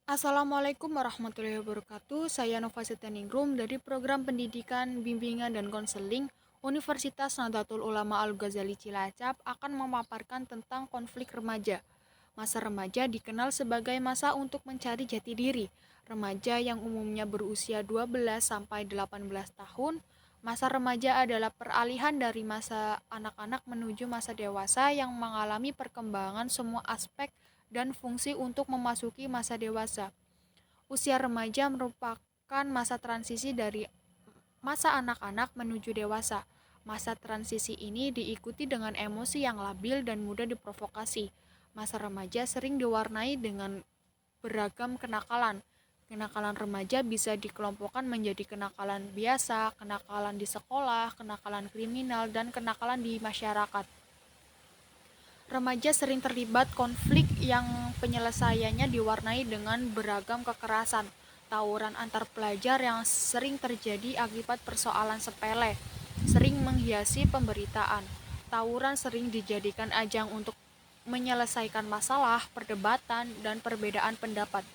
Assalamualaikum warahmatullahi wabarakatuh. Saya Nova Seteningrum dari Program Pendidikan, Bimbingan, dan Konseling Universitas Nahdlatul Ulama Al-Ghazali Cilacap akan memaparkan tentang konflik remaja. Masa remaja dikenal sebagai masa untuk mencari jati diri. Remaja yang umumnya berusia 12 sampai 18 tahun. Masa remaja adalah peralihan dari masa anak-anak menuju masa dewasa yang mengalami perkembangan semua aspek dan fungsi untuk memasuki masa dewasa. Usia remaja merupakan masa transisi dari masa anak-anak menuju dewasa. Masa transisi ini diikuti dengan emosi yang labil dan mudah diprovokasi. Masa remaja sering diwarnai dengan beragam kenakalan. Kenakalan remaja bisa dikelompokkan menjadi kenakalan biasa, kenakalan di sekolah, kenakalan kriminal, dan kenakalan di masyarakat. Remaja sering terlibat konflik yang penyelesaiannya diwarnai dengan beragam kekerasan, tawuran antar pelajar yang sering terjadi akibat persoalan sepele, sering menghiasi pemberitaan. Tawuran sering dijadikan ajang untuk menyelesaikan masalah, perdebatan, dan perbedaan pendapat.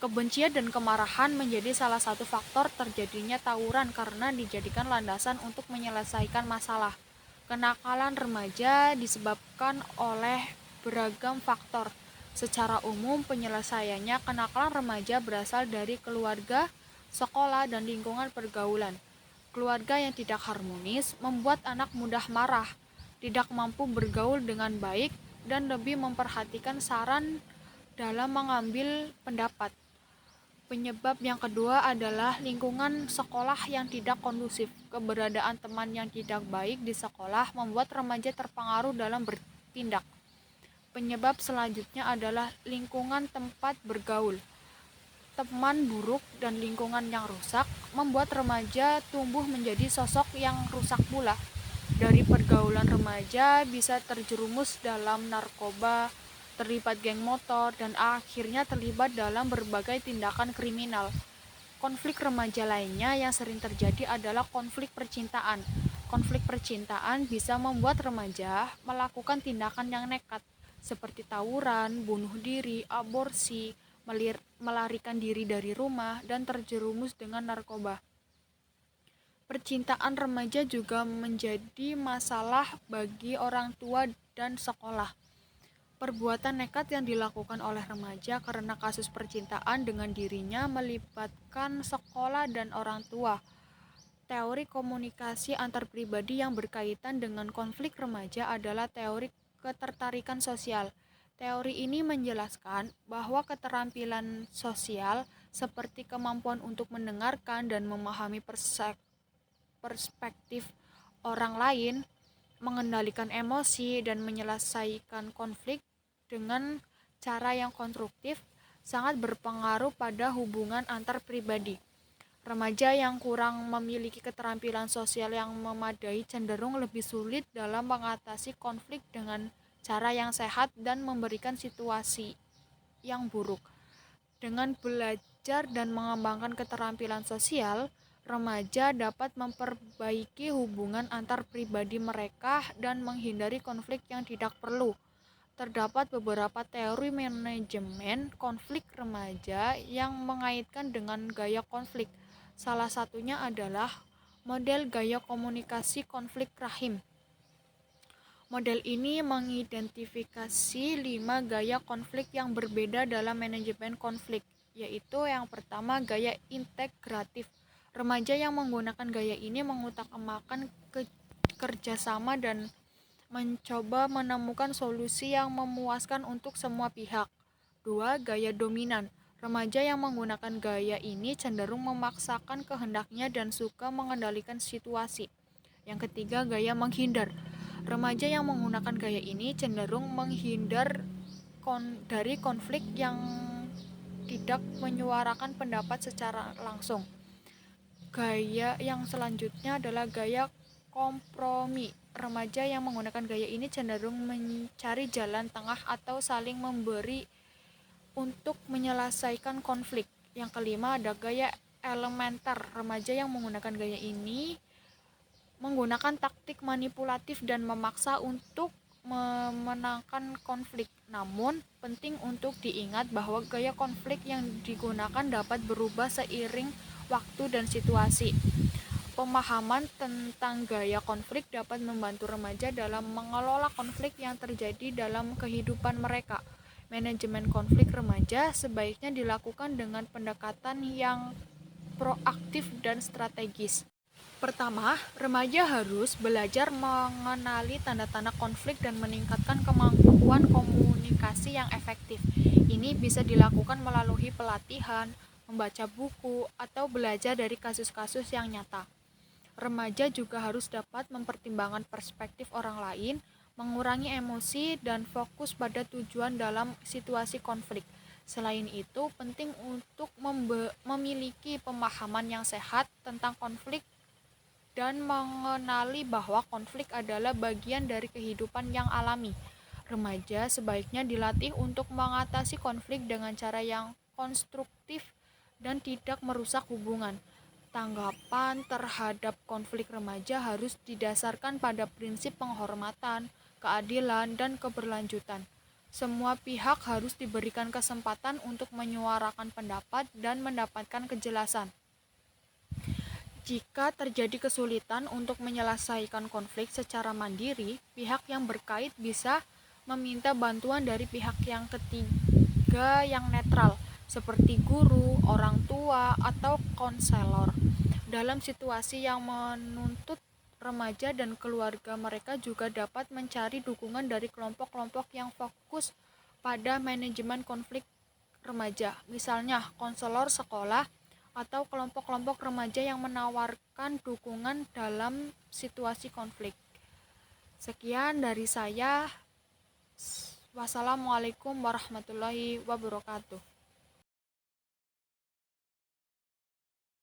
Kebencian dan kemarahan menjadi salah satu faktor terjadinya tawuran karena dijadikan landasan untuk menyelesaikan masalah. Kenakalan remaja disebabkan oleh beragam faktor. Secara umum, penyelesaiannya kenakalan remaja berasal dari keluarga, sekolah, dan lingkungan pergaulan. Keluarga yang tidak harmonis membuat anak mudah marah, tidak mampu bergaul dengan baik, dan lebih memperhatikan saran dalam mengambil pendapat. Penyebab yang kedua adalah lingkungan sekolah yang tidak kondusif. Keberadaan teman yang tidak baik di sekolah membuat remaja terpengaruh dalam bertindak. Penyebab selanjutnya adalah lingkungan tempat bergaul. Teman buruk dan lingkungan yang rusak membuat remaja tumbuh menjadi sosok yang rusak pula. Dari pergaulan remaja bisa terjerumus dalam narkoba, terlibat geng motor, dan akhirnya terlibat dalam berbagai tindakan kriminal. Konflik remaja lainnya yang sering terjadi adalah konflik percintaan. Konflik percintaan bisa membuat remaja melakukan tindakan yang nekat, seperti tawuran, bunuh diri, aborsi, melarikan diri dari rumah, dan terjerumus dengan narkoba. Percintaan remaja juga menjadi masalah bagi orang tua dan sekolah. Perbuatan nekat yang dilakukan oleh remaja karena kasus percintaan dengan dirinya melibatkan sekolah dan orang tua. Teori komunikasi antar pribadi yang berkaitan dengan konflik remaja adalah teori ketertarikan sosial. Teori ini menjelaskan bahwa keterampilan sosial seperti kemampuan untuk mendengarkan dan memahami perspektif orang lain, mengendalikan emosi, dan menyelesaikan konflik dengan cara yang konstruktif sangat berpengaruh pada hubungan antar pribadi. Remaja yang kurang memiliki keterampilan sosial yang memadai cenderung lebih sulit dalam mengatasi konflik dengan cara yang sehat dan memberikan situasi yang buruk. Dengan belajar dan mengembangkan keterampilan sosial, remaja dapat memperbaiki hubungan antar pribadi mereka dan menghindari konflik yang tidak perlu. Terdapat beberapa teori manajemen konflik remaja yang mengaitkan dengan gaya konflik. Salah satunya adalah model gaya komunikasi konflik rahim. Model ini mengidentifikasi 5 gaya konflik yang berbeda dalam manajemen konflik, yaitu yang pertama gaya integratif. Remaja yang menggunakan gaya ini mengutamakan kerjasama dan mencoba menemukan solusi yang memuaskan untuk semua pihak. 2. Gaya dominan. Remaja yang menggunakan gaya ini cenderung memaksakan kehendaknya dan suka mengendalikan situasi. Yang ketiga, gaya menghindar. Remaja yang menggunakan gaya ini cenderung menghindar dari konflik yang tidak menyuarakan pendapat secara langsung. Gaya yang selanjutnya adalah gaya kompromi. Remaja yang menggunakan gaya ini cenderung mencari jalan tengah atau saling memberi untuk menyelesaikan konflik. Yang kelima ada gaya elementer. Remaja yang menggunakan gaya ini menggunakan taktik manipulatif dan memaksa untuk memenangkan konflik. Namun, penting untuk diingat bahwa gaya konflik yang digunakan dapat berubah seiring waktu dan situasi. Pemahaman tentang gaya konflik dapat membantu remaja dalam mengelola konflik yang terjadi dalam kehidupan mereka. Manajemen konflik remaja sebaiknya dilakukan dengan pendekatan yang proaktif dan strategis. Pertama, remaja harus belajar mengenali tanda-tanda konflik dan meningkatkan kemampuan komunikasi yang efektif. Ini bisa dilakukan melalui pelatihan, membaca buku, atau belajar dari kasus-kasus yang nyata. Remaja juga harus dapat mempertimbangkan perspektif orang lain, mengurangi emosi, dan fokus pada tujuan dalam situasi konflik. Selain itu, penting untuk memiliki pemahaman yang sehat tentang konflik dan mengenali bahwa konflik adalah bagian dari kehidupan yang alami. Remaja sebaiknya dilatih untuk mengatasi konflik dengan cara yang konstruktif dan tidak merusak hubungan. Tanggapan terhadap konflik remaja harus didasarkan pada prinsip penghormatan, keadilan, dan keberlanjutan. Semua pihak harus diberikan kesempatan untuk menyuarakan pendapat dan mendapatkan kejelasan. Jika terjadi kesulitan untuk menyelesaikan konflik secara mandiri, pihak yang berkait bisa meminta bantuan dari pihak yang ketiga yang netral, seperti guru, orang tua, atau konselor. Dalam situasi yang menuntut, remaja dan keluarga mereka juga dapat mencari dukungan dari kelompok-kelompok yang fokus pada manajemen konflik remaja, misalnya konselor sekolah atau kelompok-kelompok remaja yang menawarkan dukungan dalam situasi konflik. Sekian dari saya. Wassalamualaikum warahmatullahi wabarakatuh.